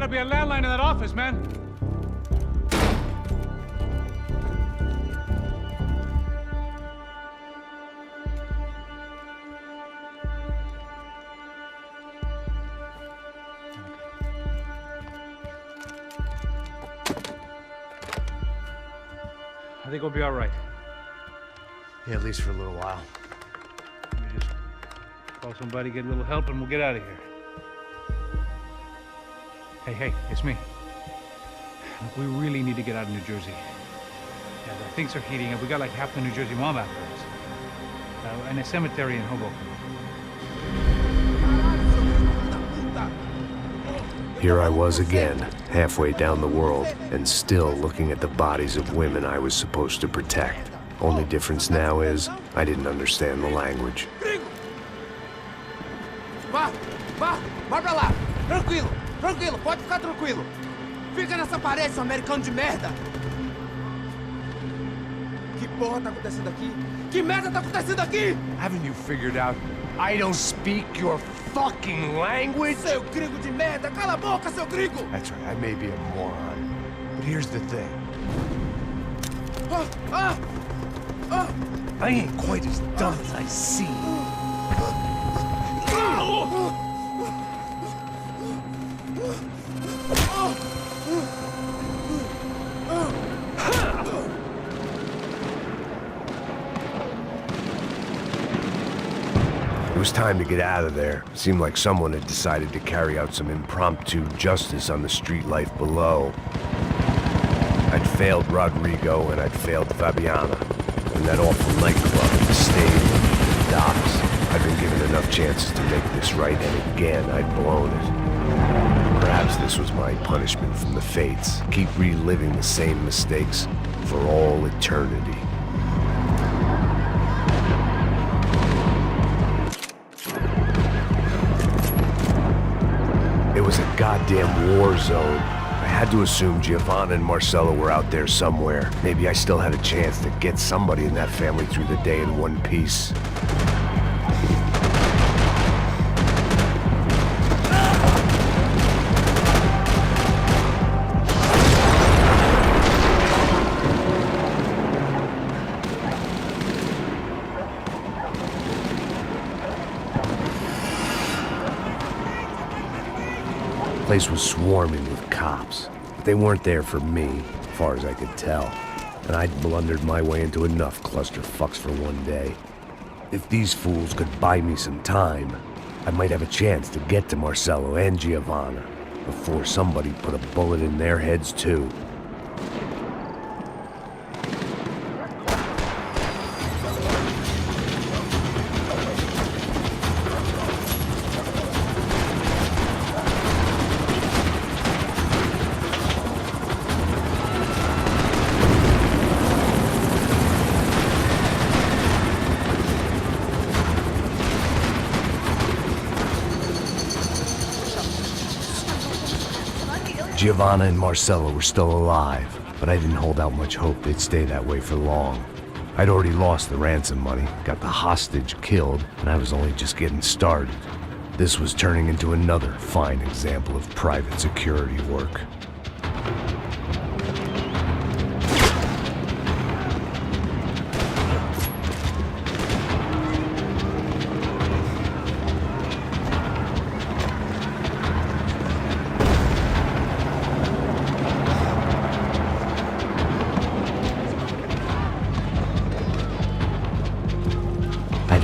gotta be a landline in that office, man. I think we'll be all right. Yeah, at least for a little while. Let me just call somebody, get a little help, and we'll get out of here. Hey, it's me. Look, we really need to get out of New Jersey. Yeah, things are heating up. We got like half the New Jersey mob after us. And a cemetery in Hoboken. Here I was again, halfway down the world, and still looking at the bodies of women I was supposed to protect. Only difference now is, I didn't understand the language. Vai pra lá! Tranquilo, pode ficar tranquilo! Fica nessa parede, seu americano de merda! Que porra tá acontecendo aqui? Que merda tá acontecendo aqui? Haven't you figured out I don't speak your fucking language? Seu gringo de merda! Cala a boca, seu gringo! That's right, I may be a moron, but here's the thing. I ain't quite as dumb as I seem. It was time to get out of there. Seemed like someone had decided to carry out some impromptu justice on the street life below. I'd failed Rodrigo and I'd failed Fabiana. And that awful nightclub, the stable, the docks. I'd been given enough chances to make this right, and again I'd blown it. Perhaps this was my punishment from the fates. Keep reliving the same mistakes for all eternity. It was a goddamn war zone. I had to assume Giovanna and Marcelo were out there somewhere. Maybe I still had a chance to get somebody in that family through the day in one piece. The place was swarming with cops, but they weren't there for me, as far as I could tell. And I'd blundered my way into enough clusterfucks for one day. If these fools could buy me some time, I might have a chance to get to Marcelo and Giovanna before somebody put a bullet in their heads too. Giovanna and Marcelo were still alive, but I didn't hold out much hope they'd stay that way for long. I'd already lost the ransom money, got the hostage killed, and I was only just getting started. This was turning into another fine example of private security work.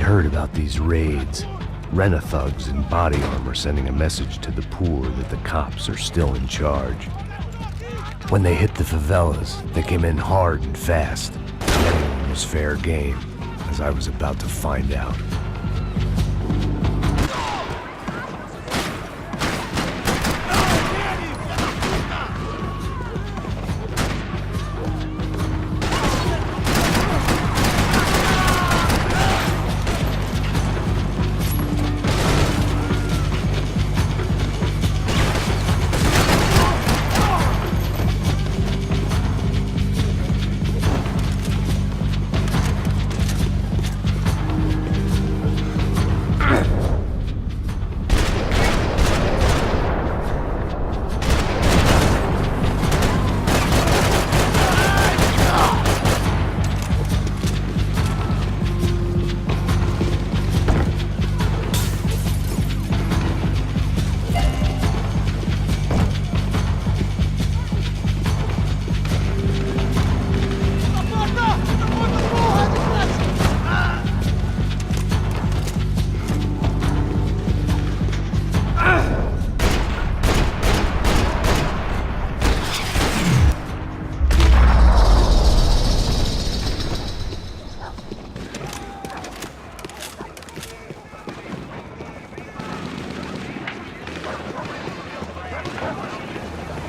Heard about these raids. Rent-a-thugs in body armor sending a message to the poor that the cops are still in charge. When they hit the favelas, they came in hard and fast. Anyone was fair game, as I was about to find out.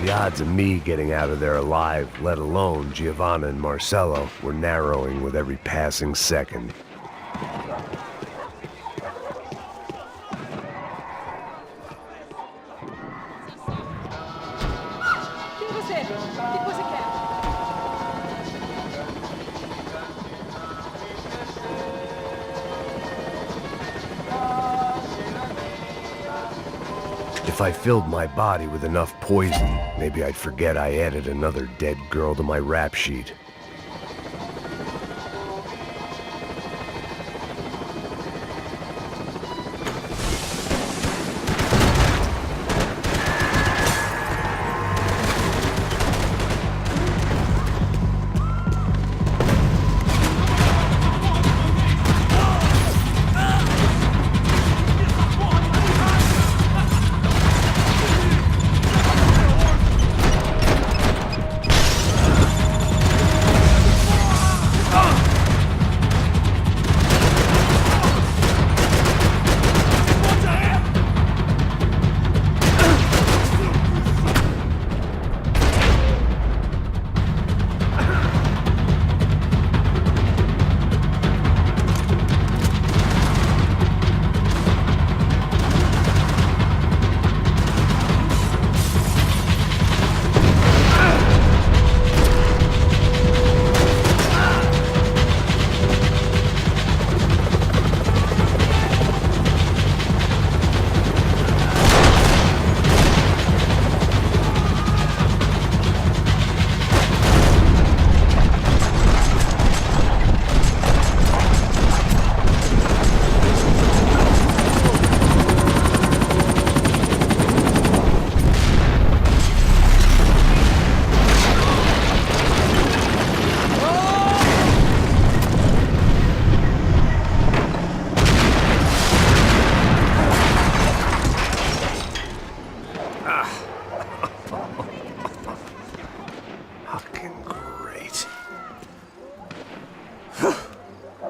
The odds of me getting out of there alive, let alone Giovanna and Marcello, were narrowing with every passing second. If I filled my body with enough poison, maybe I'd forget I added another dead girl to my rap sheet.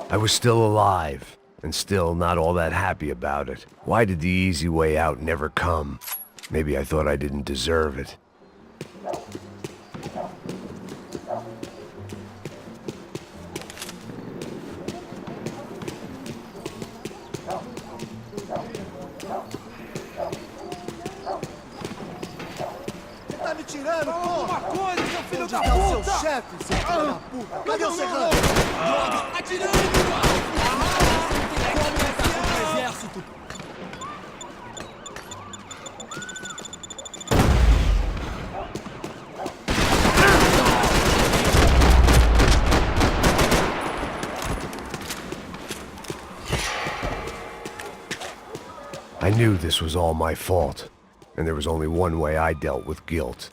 I was still alive, and still not all that happy about it. Why did the easy way out never come? Maybe I thought I didn't deserve it. Tá me tirando, porra! Coisa, seu filho da puta! Seu chefe, seu filho da puta! Cadê o serrano? Droga! Atirando! Exército! I knew this was all my fault, and there was only one way I dealt with guilt.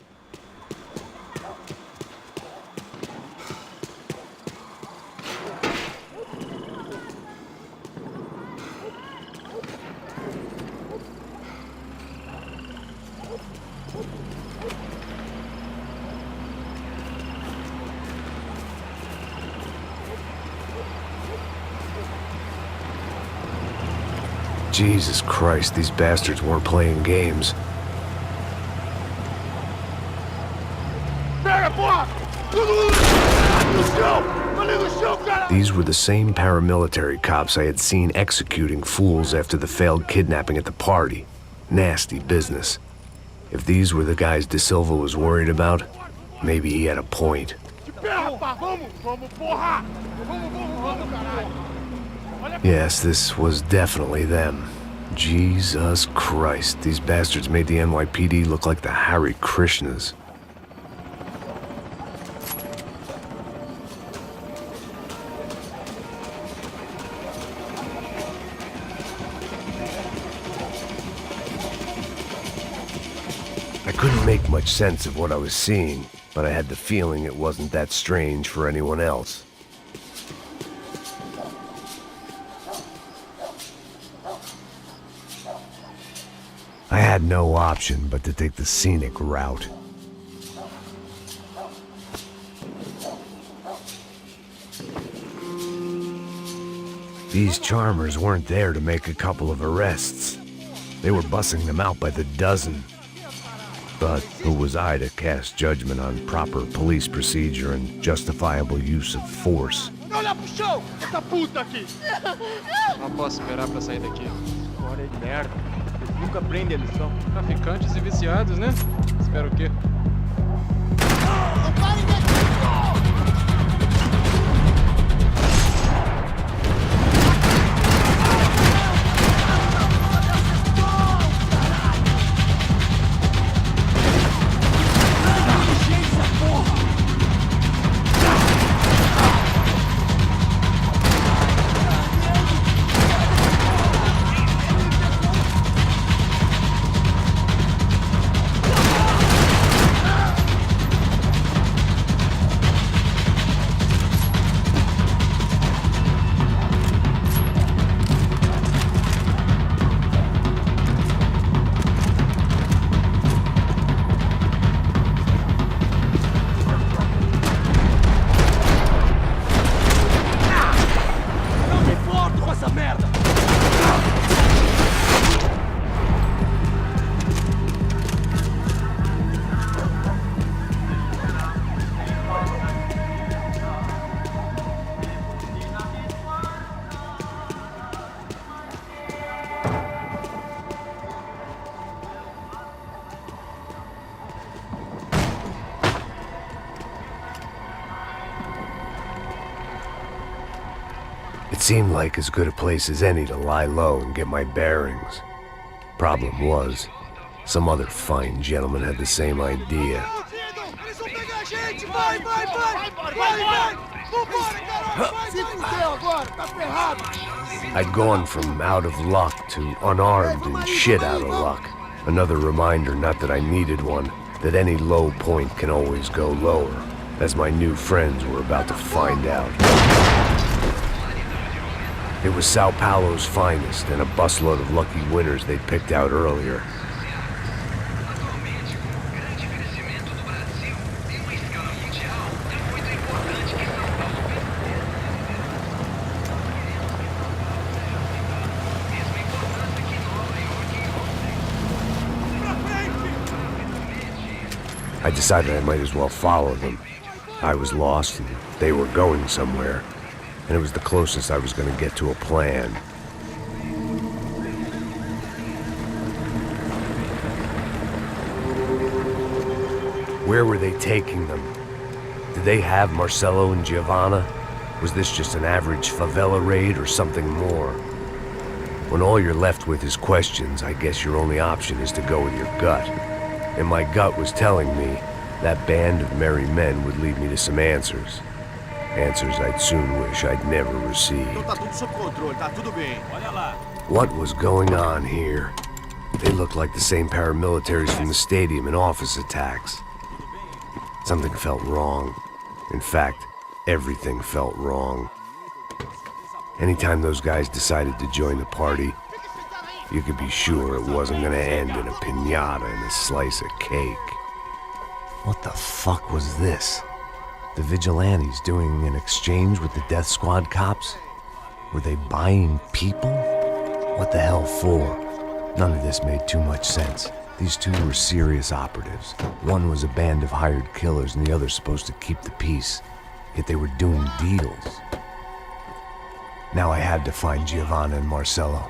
Jesus Christ, these bastards weren't playing games. These were the same paramilitary cops I had seen executing fools after the failed kidnapping at the party. Nasty business. If these were the guys De Silva was worried about, maybe he had a point. Yes, this was definitely them. Jesus Christ, these bastards made the NYPD look like the Hare Krishnas. I couldn't make much sense of what I was seeing, but I had the feeling it wasn't that strange for anyone else. I had no option but to take the scenic route. These charmers weren't there to make a couple of arrests. They were bussing them out by the dozen. But who was I to cast judgment on proper police procedure and justifiable use of force? Olha pro chão! Essa puta aqui! Não posso esperar pra sair daqui. Hora de merda. Eles nunca aprendem a lição. Traficantes e viciados, né? Espero o quê? Não parem daqui! It seemed like as good a place as any to lie low and get my bearings. Problem was, some other fine gentleman had the same idea. Eles vão pegar a gente! Vai, vai, vai! Vai, vai! Vambora, caralho! Se fudeu agora, tá ferrado! I'd gone from out of luck to unarmed and shit out of luck. Another reminder, not that I needed one, that any low point can always go lower, as my new friends were about to find out. It was Sao Paulo's finest and a busload of lucky winners they'd picked out earlier. I decided I might as well follow them. I was lost and they were going somewhere, and it was the closest I was going to get to a plan. Where were they taking them? Did they have Marcelo and Giovanna? Was this just an average favela raid or something more? When all you're left with is questions, I guess your only option is to go with your gut. And my gut was telling me that band of merry men would lead me to some answers. Answers I'd soon wish I'd never received. Então tá tudo sob controle, tá tudo bem. Olha lá. What was going on here? They looked like the same paramilitaries from the stadium in office attacks. Something felt wrong. In fact, everything felt wrong. Anytime those guys decided to join the party, you could be sure it wasn't gonna end in a piñata and a slice of cake. What the fuck was this? The vigilantes doing an exchange with the death squad cops? Were they buying people? What the hell for? None of this made too much sense. These two were serious operatives. One was a band of hired killers and the other supposed to keep the peace. Yet they were doing deals. Now I had to find Giovanna and Marcelo.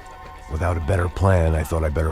Without a better plan, I thought I better